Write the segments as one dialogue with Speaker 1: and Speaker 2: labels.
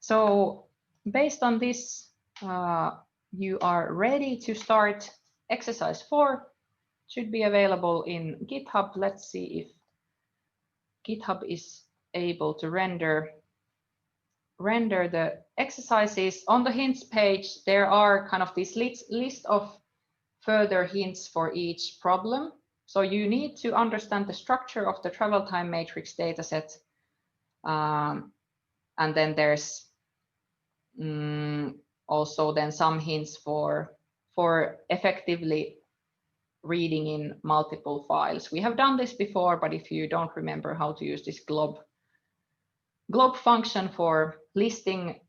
Speaker 1: So based on this, you are ready to start exercise 4. Should be available in GitHub. Let's see if GitHub is able to render the exercises. On the hints page, there are kind of this list of further hints for each problem. So you need to understand the structure of the travel time matrix dataset. And then there's also then some hints for effectively reading in multiple files. We have done this before, but if you don't remember how to use this glob function for listing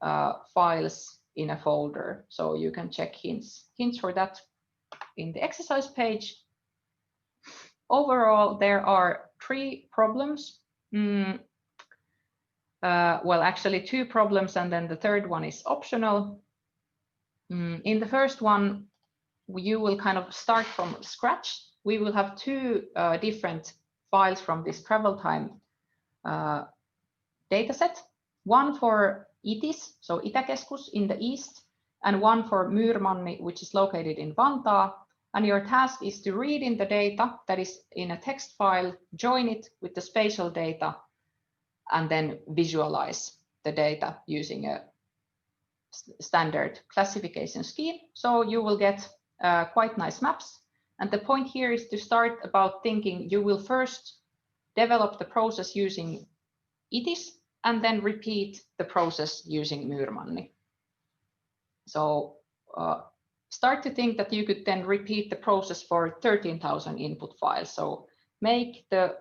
Speaker 1: files in a folder, so you can check hints for that in the exercise page. Overall, there are 3 problems. Well, actually 2 problems, and then the third one is optional. In the first one, you will kind of start from scratch. We will have 2 different files from this travel time dataset. One for ITIS, so Itäkeskus in the east, and one for Myyrmanni, which is located in Vantaa. And your task is to read in the data that is in a text file, join it with the spatial data, and then visualize the data using a standard classification scheme. So you will get quite nice maps. And the point here is to start about thinking you will first develop the process using ITIS and then repeat the process using Myyrmanni. So start to think that you could then repeat the process for 13,000 input files. So make the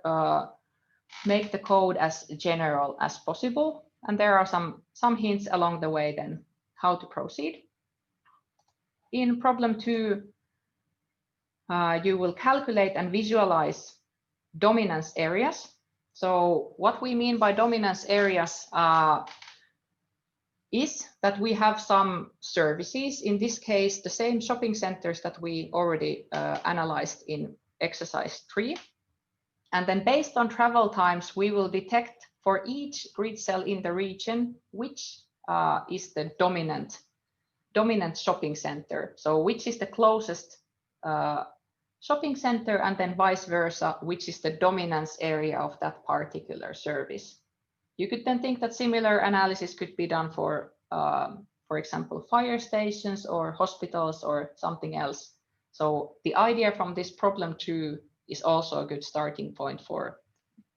Speaker 1: code as general as possible. And there are some hints along the way then how to proceed. In problem 2, you will calculate and visualize dominance areas. So what we mean by dominance areas is that we have some services, in this case, the same shopping centers that we already analyzed in exercise 3. And then based on travel times, we will detect for each grid cell in the region, which is the dominant shopping center. So which is the closest shopping center, and then vice versa, which is the dominance area of that particular service. You could then think that similar analysis could be done for example, fire stations or hospitals or something else. So the idea from this problem 2 is also a good starting point for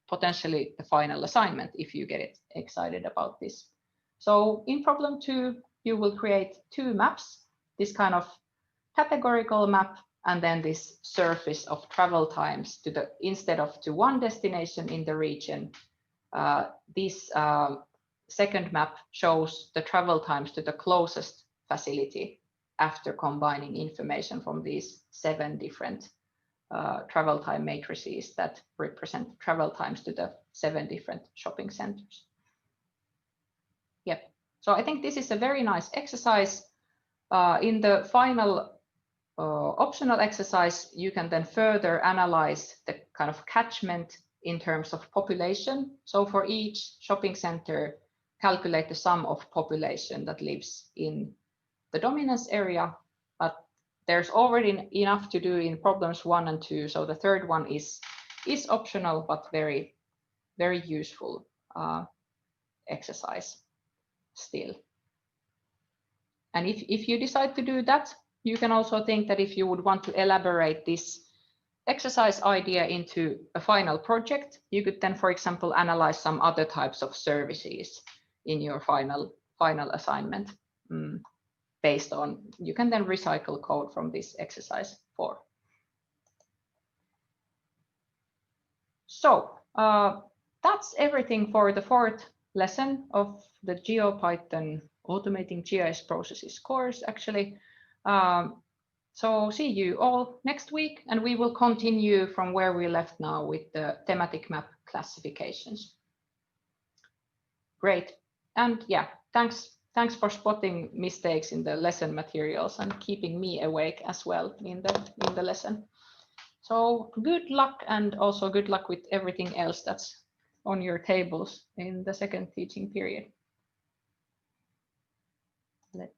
Speaker 1: potentially the final assignment if you get excited about this. So in problem 2, you will create 2 maps, this kind of categorical map, and then this surface of travel times instead of to one destination in the region. This second map shows the travel times to the closest facility after combining information from these 7 different travel time matrices that represent travel times to the 7 different shopping centers. Yep. So I think this is a very nice exercise. In the final optional exercise, you can then further analyze the kind of catchment in terms of population. So for each shopping center, calculate the sum of population that lives in the dominance area. But there's already enough to do in problems 1 and 2. So the third one is optional, but very, very useful exercise still. And if you decide to do that, you can also think that if you would want to elaborate this exercise idea into a final project, you could then, for example, analyze some other types of services in your final assignment based on, you can then recycle code from this exercise 4. So that's everything for the 4th lesson of the GeoPython Automating GIS Processes course, actually. So see you all next week, and we will continue from where we left now with the thematic map classifications. Great. And yeah, thanks for spotting mistakes in the lesson materials and keeping me awake as well in the lesson. So good luck, and also good luck with everything else that's on your tables in the second teaching period. Let